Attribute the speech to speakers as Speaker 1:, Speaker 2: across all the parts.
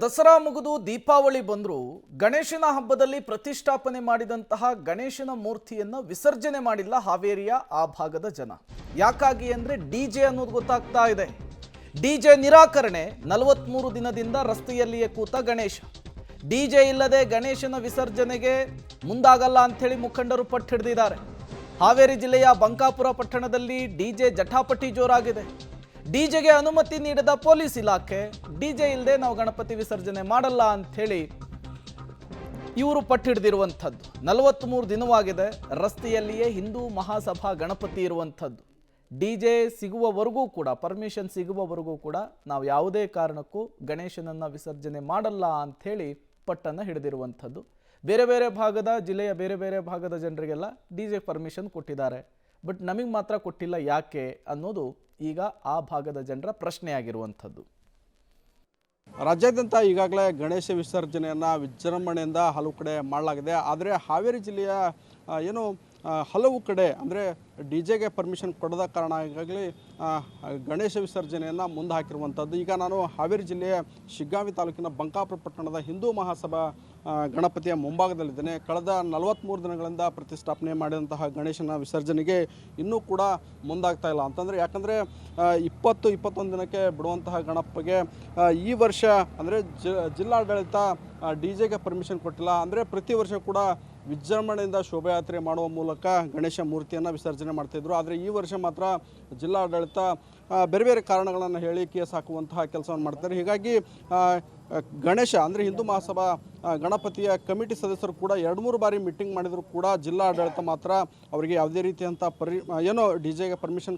Speaker 1: ದಸರಾ ಮುಗಿದು ದೀಪಾವಳಿ ಬಂದರೂ ಗಣೇಶನ ಹಬ್ಬದಲ್ಲಿ ಪ್ರತಿಷ್ಠಾಪನೆ ಮಾಡಿದಂತಹ ಗಣೇಶನ ಮೂರ್ತಿಯನ್ನು ವಿಸರ್ಜನೆ ಮಾಡಿಲ್ಲ ಹಾವೇರಿಯ ಆ ಭಾಗದ ಜನ. ಯಾಕಾಗಿ ಅಂದರೆ ಡಿಜೆ ಅನ್ನೋದು ಗೊತ್ತಾಗ್ತಾ ಇದೆ. ಡಿಜೆ ನಿರಾಕರಣೆ. 43 ದಿನದಿಂದ ರಸ್ತೆಯಲ್ಲಿಯೇ ಕೂತ ಗಣೇಶ. ಡಿಜೆ ಇಲ್ಲದೆ ಗಣೇಶನ ವಿಸರ್ಜನೆಗೆ ಮುಂದಾಗಲ್ಲ ಅಂಥೇಳಿ ಮುಖಂಡರು ಪಟ್ಟು ಹಿಡಿದಿದ್ದಾರೆ. ಹಾವೇರಿ ಜಿಲ್ಲೆಯ ಬಂಕಾಪುರ ಪಟ್ಟಣದಲ್ಲಿ ಡಿಜೆ ಜಟಾಪಟಿ ಜೋರಾಗಿದೆ. ಡಿಜೆಗೆ ಅನುಮತಿ ನೀಡದ ಪೊಲೀಸ್ ಇಲಾಖೆ ಡಿಜೆ ಇಲ್ಲದೆ ನಾವು ಗಣಪತಿ ವಿಸರ್ಜನೆ ಮಾಡಲ್ಲ ಅಂಥೇಳಿ ಇವರು ಪಟ್ಟಿಡಿದಿರುವಂಥದ್ದು. 43 ದಿನವಾಗಿದೆ. ರಸ್ತೆಯಲ್ಲಿಯೇ ಹಿಂದೂ ಮಹಾಸಭಾ ಗಣಪತಿ ಇರುವಂಥದ್ದು. ಡಿಜೆ ಸಿಗುವವರೆಗೂ ಕೂಡ, ಪರ್ಮಿಷನ್ ಸಿಗುವವರೆಗೂ ಕೂಡ ನಾವು ಯಾವುದೇ ಕಾರಣಕ್ಕೂ ಗಣೇಶನನ್ನು ವಿಸರ್ಜನೆ ಮಾಡಲ್ಲ ಅಂಥೇಳಿ ಪಟ್ಟನ್ನು ಹಿಡಿದಿರುವಂಥದ್ದು. ಬೇರೆ ಬೇರೆ ಭಾಗದ ಜಿಲ್ಲೆಯ ಬೇರೆ ಬೇರೆ ಭಾಗದ ಜನರಿಗೆಲ್ಲ ಡಿಜೆ ಪರ್ಮಿಷನ್ ಕೊಟ್ಟಿದ್ದಾರೆ. ಬಟ್ ನಮಗೆ ಮಾತ್ರ ಕೊಟ್ಟಿಲ್ಲ, ಯಾಕೆ ಅನ್ನೋದು ಈಗ ಆ ಭಾಗದ ಜನರ ಪ್ರಶ್ನೆಯಾಗಿರುವಂಥದ್ದು.
Speaker 2: ರಾಜ್ಯಾದ್ಯಂತ ಈಗಾಗಲೇ ಗಣೇಶ ವಿಸರ್ಜನೆಯನ್ನು ವಿಜೃಂಭಣೆಯಿಂದ ಹಲವು ಕಡೆ ಮಾಡಲಾಗಿದೆ. ಆದರೆ ಹಾವೇರಿ ಜಿಲ್ಲೆಯ ಏನು ಹಲವು ಕಡೆ ಅಂದರೆ ಡಿಜೆಗೆ ಪರ್ಮಿಷನ್ ಕೊಡದ ಕಾರಣ ಈಗಾಗಲೇ ಗಣೇಶ ವಿಸರ್ಜನೆಯನ್ನು ಮುಂದೆ ಹಾಕಿರುವಂಥದ್ದು. ಈಗ ನಾನು ಹಾವೇರಿ ಜಿಲ್ಲೆಯ ಶಿಗ್ಗಾಂವಿ ತಾಲೂಕಿನ ಬಂಕಾಪುರ ಪಟ್ಟಣದ ಹಿಂದೂ ಮಹಾಸಭಾ ಗಣಪತಿಯ ಮುಂಭಾಗದಲ್ಲಿದ್ದೇನೆ. ಕಳೆದ 43 ದಿನಗಳಿಂದ ಪ್ರತಿಷ್ಠಾಪನೆ ಮಾಡಿದಂತಹ ಗಣೇಶನ ವಿಸರ್ಜನೆಗೆ ಇನ್ನೂ ಕೂಡ ಮುಂದಾಗ್ತಾ ಇಲ್ಲ ಅಂತಂದರೆ, ಯಾಕಂದರೆ 20-21 ದಿನಕ್ಕೆ ಬಿಡುವಂತಹ ಗಣಪಗೆ ಈ ವರ್ಷ ಅಂದರೆ ಜಿಲ್ಲಾಡಳಿತ ಡಿಜೆಗೆ ಪರ್ಮಿಷನ್ ಕೊಟ್ಟಿಲ್ಲ. ಅಂದರೆ ಪ್ರತಿ ವರ್ಷ ಕೂಡ ವಿಜೃಂಭಣೆಯಿಂದ ಶೋಭಾಯಾತ್ರೆ ಮಾಡುವ ಮೂಲಕ ಗಣೇಶ ಮೂರ್ತಿಯನ್ನು ವಿಸರ್ಜನೆ ಮಾಡ್ತಾಯಿದ್ರು. ಆದರೆ ಈ ವರ್ಷ ಮಾತ್ರ ಜಿಲ್ಲಾಡಳಿತ ಬೇರೆ ಬೇರೆ ಕಾರಣಗಳನ್ನು ಹೇಳಿ ಕೇಸ್ ಹಾಕುವಂತಹ ಕೆಲಸವನ್ನು ಮಾಡ್ತಾರೆ. ಹೀಗಾಗಿ ಗಣೇಶ ಅಂದರೆ ಹಿಂದೂ ಮಹಾಸಭಾ ಗಣಪತಿಯ ಕಮಿಟಿ ಸದಸ್ಯರು ಕೂಡ 2-3 ಬಾರಿ ಮೀಟಿಂಗ್ ಮಾಡಿದರೂ ಕೂಡ ಜಿಲ್ಲಾಡಳಿತ ಮಾತ್ರ ಅವರಿಗೆ ಯಾವುದೇ ರೀತಿಯಂಥ ಏನೋ ಡಿಜೆಗೆ ಪರ್ಮಿಷನ್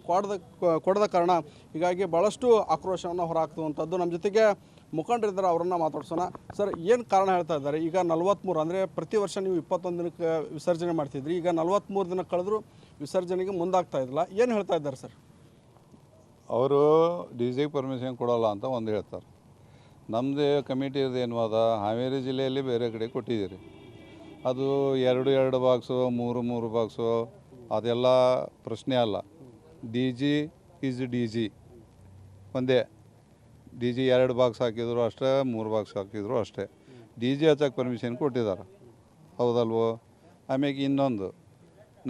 Speaker 2: ಕೊಡದ ಕಾರಣ ಹೀಗಾಗಿ ಭಾಳಷ್ಟು ಆಕ್ರೋಶವನ್ನು ಹೊರಹಾಕ್ತುವಂಥದ್ದು. ನಮ್ಮ ಜೊತೆಗೆ ಮುಖಂಡರಿದ್ದಾರೆ, ಅವರನ್ನು ಮಾತಾಡ್ಸೋಣ. ಸರ್, ಏನು ಕಾರಣ ಹೇಳ್ತಾ ಇದ್ದಾರೆ? ಈಗ 43 ಅಂದರೆ ಪ್ರತಿ ವರ್ಷ ನೀವು 21 ದಿನಕ್ಕೆ ವಿಸರ್ಜನೆ ಮಾಡ್ತಿದ್ರಿ, ಈಗ 43 ದಿನ ಕಳೆದರೂ ವಿಸರ್ಜನೆಗೆ ಮುಂದಾಗ್ತಾ ಇದ್ದಿಲ್ಲ, ಏನು ಹೇಳ್ತಾ ಇದ್ದಾರೆ ಸರ್?
Speaker 3: ಅವರು ಡಿಜೆಗೆ ಪರ್ಮಿಷನ್ ಕೊಡೋಲ್ಲ ಅಂತ ಒಂದು ಹೇಳ್ತಾರೆ. ನಮ್ಮದು ಕಮಿಟಿ ಏನು ಅದ, ಹಾವೇರಿ ಜಿಲ್ಲೆಯಲ್ಲಿ ಬೇರೆ ಕಡೆ ಕೊಟ್ಟಿದ್ದೀರಿ. ಅದು 2 ಬಾಕ್ಸು 3 ಬಾಕ್ಸು ಅದೆಲ್ಲ ಪ್ರಶ್ನೆ ಅಲ್ಲ. D G is D G ಒಂದೇ. ಡಿ ಜಿ 2 ಬಾಕ್ಸ್ ಹಾಕಿದ್ರು ಅಷ್ಟೇ, 3 ಬಾಕ್ಸ್ ಹಾಕಿದ್ರು ಅಷ್ಟೇ. ಡಿ ಜಿ ಹಚ್ಚಕ್ಕೆ ಪರ್ಮಿಷನ್ ಕೊಟ್ಟಿದ್ದಾರೆ, ಹೌದಲ್ವೋ? ಆಮೇಲೆ ಇನ್ನೊಂದು,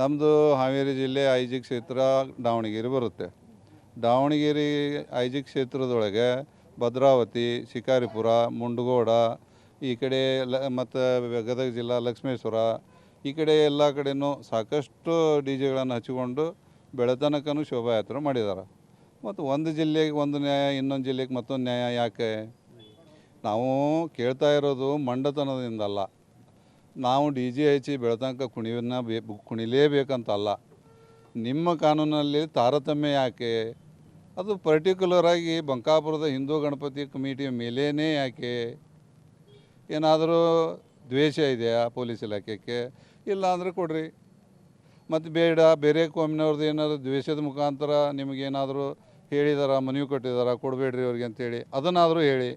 Speaker 3: ನಮ್ಮದು ಹಾವೇರಿ ಜಿಲ್ಲೆ ಐಜಿ ಕ್ಷೇತ್ರ ದಾವಣಗೆರೆ ಬರುತ್ತೆ. ದಾವಣಗೆರೆ ಐಜಿ ಕ್ಷೇತ್ರದೊಳಗೆ ಭದ್ರಾವತಿ, ಶಿಕಾರಿಪುರ, ಮುಂಡಗೋಡ, ಈ ಕಡೆ ಮತ್ತು ಗದಗ ಜಿಲ್ಲಾ ಲಕ್ಷ್ಮೇಶ್ವರ, ಈ ಕಡೆ ಎಲ್ಲ ಕಡೆಯೂ ಸಾಕಷ್ಟು ಡಿ ಜೆಗಳನ್ನು ಹಚ್ಚಿಕೊಂಡು ಬೆಳತನಕನೂ ಶೋಭಾಯಾತ್ರೆ ಮಾಡಿದ್ದಾರೆ. ಮತ್ತು ಒಂದು ಜಿಲ್ಲೆಗೆ ಒಂದು ನ್ಯಾಯ, ಇನ್ನೊಂದು ಜಿಲ್ಲೆಗೆ ಮತ್ತೊಂದು ನ್ಯಾಯ ಯಾಕೆ? ನಾವು ಕೇಳ್ತಾ ಇರೋದು ಮಂಡತನದಿಂದಲ್ಲ. ನಾವು ಡಿ ಜೆ ಹಚ್ಚಿ ಬೆಳತನಕ ಕುಣಿಲೇಬೇಕಂತಲ್ಲ. ನಿಮ್ಮ ಕಾನೂನಲ್ಲಿ ತಾರತಮ್ಯ ಯಾಕೆ? ಅದು ಪರ್ಟಿಕ್ಯುಲರಾಗಿ ಬಂಕಾಪುರದ ಹಿಂದೂ ಗಣಪತಿ ಕಮಿಟಿಯ ಮೇಲೇ ಯಾಕೆ? ಏನಾದರೂ ದ್ವೇಷ ಇದೆಯಾ ಪೊಲೀಸ್ ಇಲಾಖೆಗೆ? ಇಲ್ಲ ಅಂದರೆ ಕೊಡ್ರಿ. ಮತ್ತು ಬೇರೆ ಕೋಮಿನವ್ರದ್ದು ಏನಾದರೂ ದ್ವೇಷದ ಮುಖಾಂತರ ನಿಮಗೇನಾದರೂ ಹೇಳಿದಾರ, ಮನವಿ ಕೊಟ್ಟಿದ್ದಾರೆ ಕೊಡಬೇಡ್ರಿ ಅವ್ರಿಗೆ ಅಂತೇಳಿ, ಅದನ್ನಾದರೂ ಹೇಳಿ.